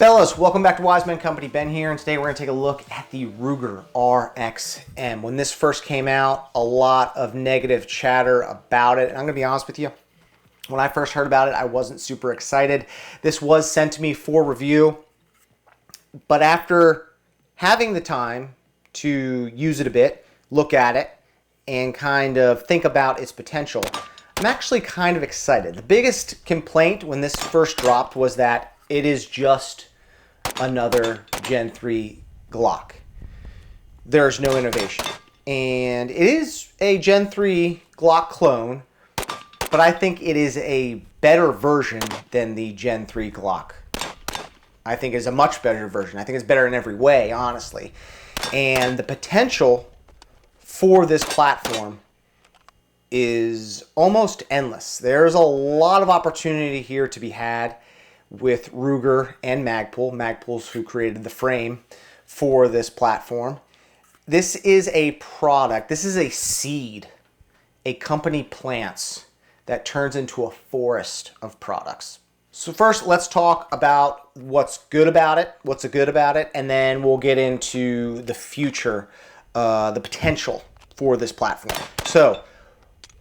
Fellas, welcome back to Wise Men Company. Ben here, and today we're going to take a look at the Ruger RxM. When this first came out, a lot of negative chatter about it, and I'm going to be honest with you, when I first heard about it, I wasn't super excited. This was sent to me for review, but after having the time to use it a bit, look at it, and kind of think about its potential, I'm actually kind of excited. The biggest complaint when this first dropped was that it is just another Gen 3 Glock. There's no innovation. And it is a Gen 3 Glock clone, but I think it is a better version than the Gen 3 Glock. I think it's a much better version. I think it's better in every way, honestly. And the potential for this platform is almost endless. There's a lot of opportunity here to be had with Ruger and Magpul. Magpul's who created the frame for this platform. This is a product, this is a seed a company plants that turns into a forest of products. So first, let's talk about what's good about it, and then we'll get into the future, the potential for this platform. So,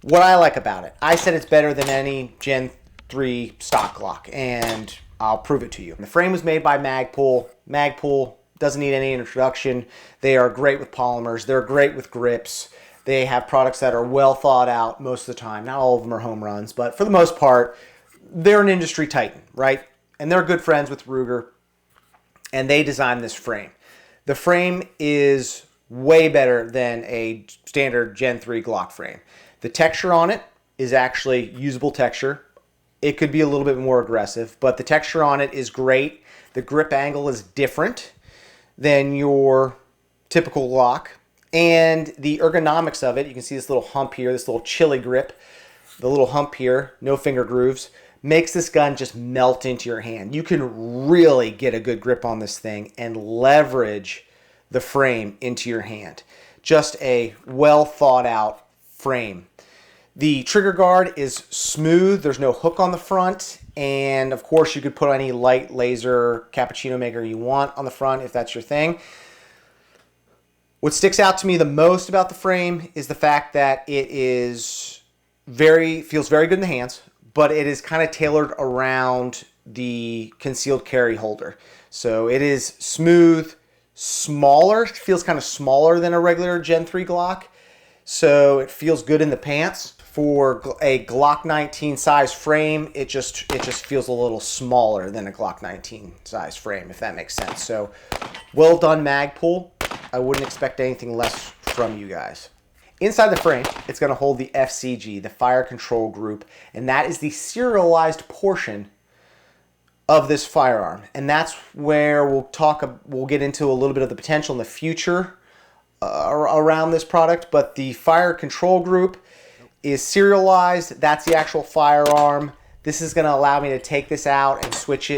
what I like about it, I said it's better than any Gen 3 stock Glock, and I'll prove it to you. The frame was made by Magpul. Magpul doesn't need any introduction. They are great with polymers. They're great with grips. They have products that are well thought out most of the time. Not all of them are home runs, but for the most part, they're an industry titan, right? And they're good friends with Ruger, and they designed this frame. The frame is way better than a standard Gen 3 Glock frame. The texture on it is actually usable texture. It could be a little bit more aggressive, but the texture on it is great. The grip angle is different than your typical Glock. And the ergonomics of it, you can see this little hump here, this little chili grip, the little hump here, no finger grooves, makes this gun just melt into your hand. You can really get a good grip on this thing and leverage the frame into your hand. Just a well thought out frame. The trigger guard is smooth. There's no hook on the front. And of course, you could put any light laser cappuccino maker you want on the front if that's your thing. What sticks out to me the most about the frame is the fact that it is feels very good in the hands, but it is kind of tailored around the concealed carry holder. So it is smooth, smaller, feels kind of smaller than a regular Gen 3 Glock. So it feels good in the pants. For a Glock 19 size frame, it just feels a little smaller than a Glock 19 size frame, if that makes sense. So well done, Magpul. I wouldn't expect anything less from you guys. Inside the frame, it's going to hold the FCG, the fire control group, and that is the serialized portion of this firearm. And that's where we'll get into a little bit of the potential in the future around this product, but the fire control group is serialized. That's the actual firearm. This is going to allow me to take this out and switch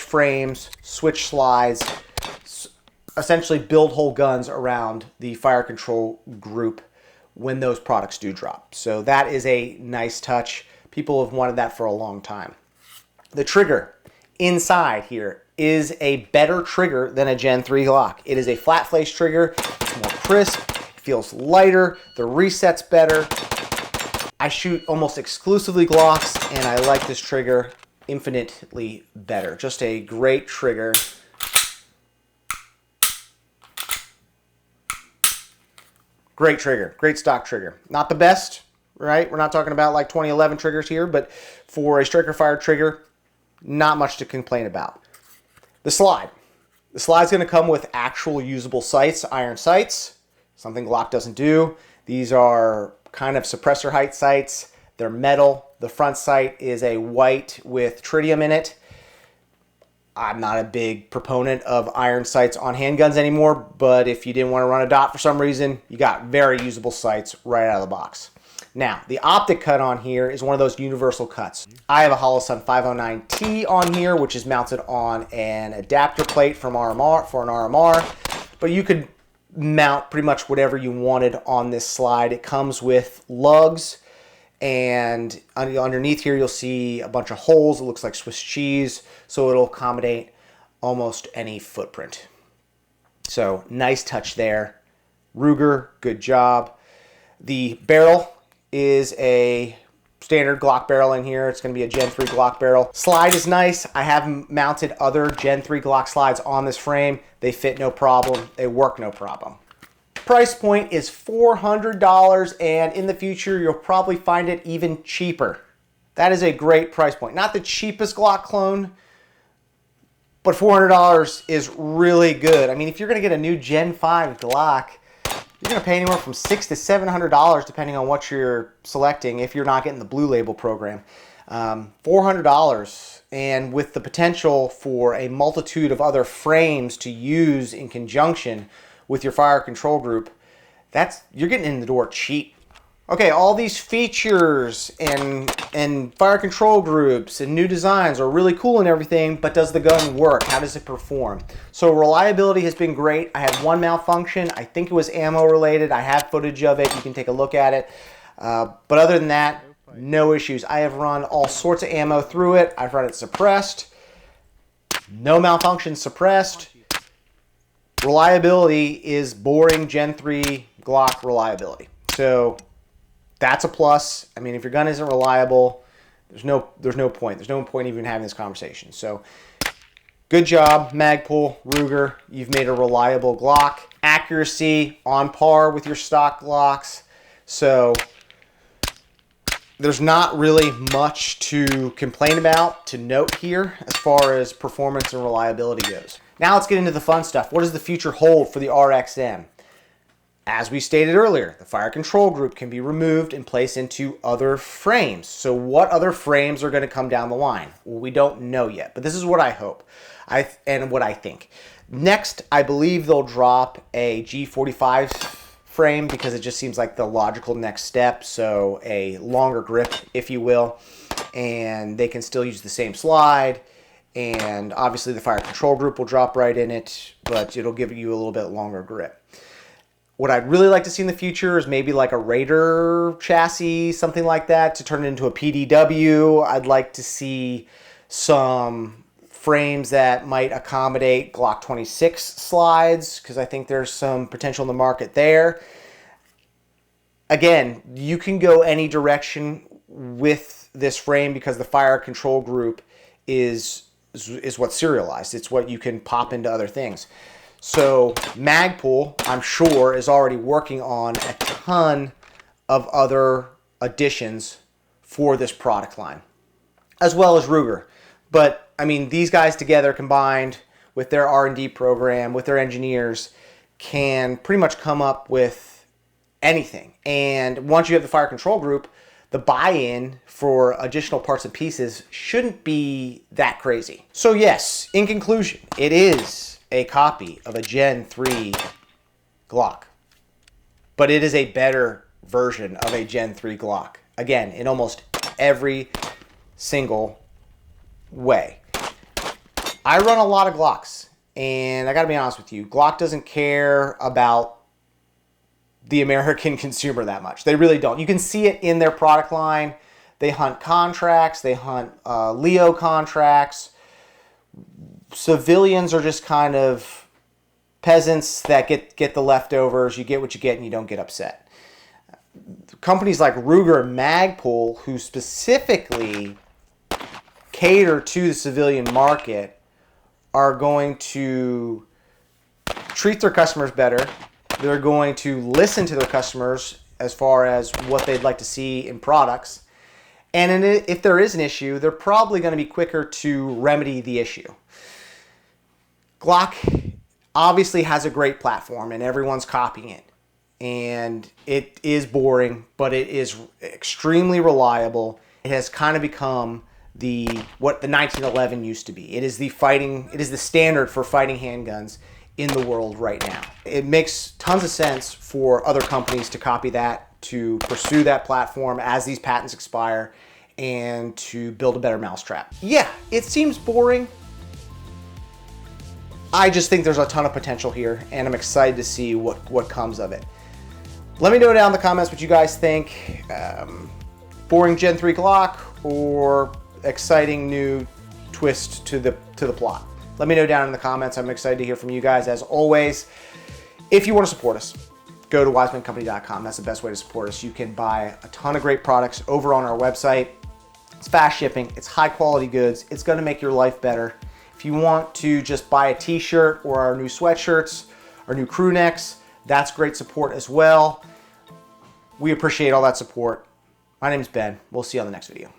frames, switch slides, essentially build whole guns around the fire control group when those products do drop. So that is a nice touch. People have wanted that for a long time. The trigger inside here is a better trigger than a Gen 3 Glock. It is a flat face trigger. It's more crisp. It feels lighter. The reset's better. I shoot almost exclusively Glocks, and I like this trigger infinitely better. Just a great trigger. Great trigger, great stock trigger. Not the best, right? We're not talking about like 2011 triggers here, but for a striker fire trigger, not much to complain about. The slide. The slide's going to come with actual usable sights, iron sights, something Glock doesn't do. These are kind of suppressor height sights. They're metal. The front sight is a white with tritium in it. I'm not a big proponent of iron sights on handguns anymore, but if you didn't want to run a dot for some reason, you got very usable sights right out of the box. Now, the optic cut on here is one of those universal cuts. I have a Holosun 509T on here, which is mounted on an adapter plate from RMR for an RMR, but you could mount pretty much whatever you wanted on this slide. It comes with lugs, and underneath here you'll see a bunch of holes. It looks like Swiss cheese, so it'll accommodate almost any footprint. So nice touch there. Ruger, good job. The barrel is a standard Glock barrel in here. It's going to be a Gen 3 Glock barrel. Slide is nice. I have mounted other Gen 3 Glock slides on this frame. They fit no problem. They work no problem. Price point is $400, and in the future, you'll probably find it even cheaper. That is a great price point. Not the cheapest Glock clone, but $400 is really good. I mean, if you're going to get a new Gen 5 Glock, you're going to pay anywhere from $600 to $700 depending on what you're selecting if you're not getting the Blue Label program. $400, and with the potential for a multitude of other frames to use in conjunction with your fire control group, you're getting in the door cheap. Okay, all these features and fire control groups and new designs are really cool and everything, but does the gun work? How does it perform? So reliability has been great. I had one malfunction. I think it was ammo related. I have footage of it. You can take a look at it. But other than that, no issues. I have run all sorts of ammo through it. I've run it suppressed. No malfunction suppressed. Reliability is boring Gen 3 Glock reliability. So that's a plus. I mean, if your gun isn't reliable, there's no point. There's no point even having this conversation. So good job, Magpul, Ruger. You've made a reliable Glock. Accuracy on par with your stock Glocks. So there's not really much to complain about, to note here as far as performance and reliability goes. Now let's get into the fun stuff. What does the future hold for the RxM? As we stated earlier, the fire control group can be removed and placed into other frames. So what other frames are going to come down the line? Well, we don't know yet, but this is what I hope and what I think. Next, I believe they'll drop a G45 frame because it just seems like the logical next step. So a longer grip, if you will, and they can still use the same slide. And obviously the fire control group will drop right in it, but it'll give you a little bit longer grip. What I'd really like to see in the future is maybe like a Raider chassis, something like that, to turn it into a PDW. I'd like to see some frames that might accommodate Glock 26 slides, because I think there's some potential in the market there. Again, you can go any direction with this frame because the fire control group is what's serialized. It's what you can pop into other things. So Magpul, I'm sure, is already working on a ton of other additions for this product line, as well as Ruger. But I mean, these guys together combined with their R&D program, with their engineers, can pretty much come up with anything. And once you have the fire control group, the buy-in for additional parts and pieces shouldn't be that crazy. So yes, in conclusion, it is a copy of a Gen 3 Glock, but it is a better version of a Gen 3 Glock. Again, in almost every single way. I run a lot of Glocks, and I gotta be honest with you, Glock doesn't care about the American consumer that much. They really don't. You can see it in their product line. They hunt contracts, they hunt Leo contracts. Civilians are just kind of peasants that get the leftovers. You get what you get and you don't get upset. Companies like Ruger and Magpul, who specifically cater to the civilian market, are going to treat their customers better. They're going to listen to their customers as far as what they'd like to see in products. And if there is an issue, they're probably going to be quicker to remedy the issue. Glock obviously has a great platform and everyone's copying it. And it is boring, but it is extremely reliable. It has kind of become what the 1911 used to be. It is the standard for fighting handguns in the world right now. It makes tons of sense for other companies to copy that, to pursue that platform as these patents expire, and to build a better mousetrap. Yeah, it seems boring. I just think there's a ton of potential here, and I'm excited to see what comes of it. Let me know down in the comments what you guys think. Boring Gen 3 Glock or exciting new twist to the plot. Let me know down in the comments. I'm excited to hear from you guys as always. If you want to support us, go to wisemancompany.com. That's the best way to support us. You can buy a ton of great products over on our website. It's fast shipping. It's high quality goods. It's going to make your life better. If you want to just buy a t-shirt or our new sweatshirts, our new crew necks, that's great support as well. We appreciate all that support. My name is Ben. We'll see you on the next video.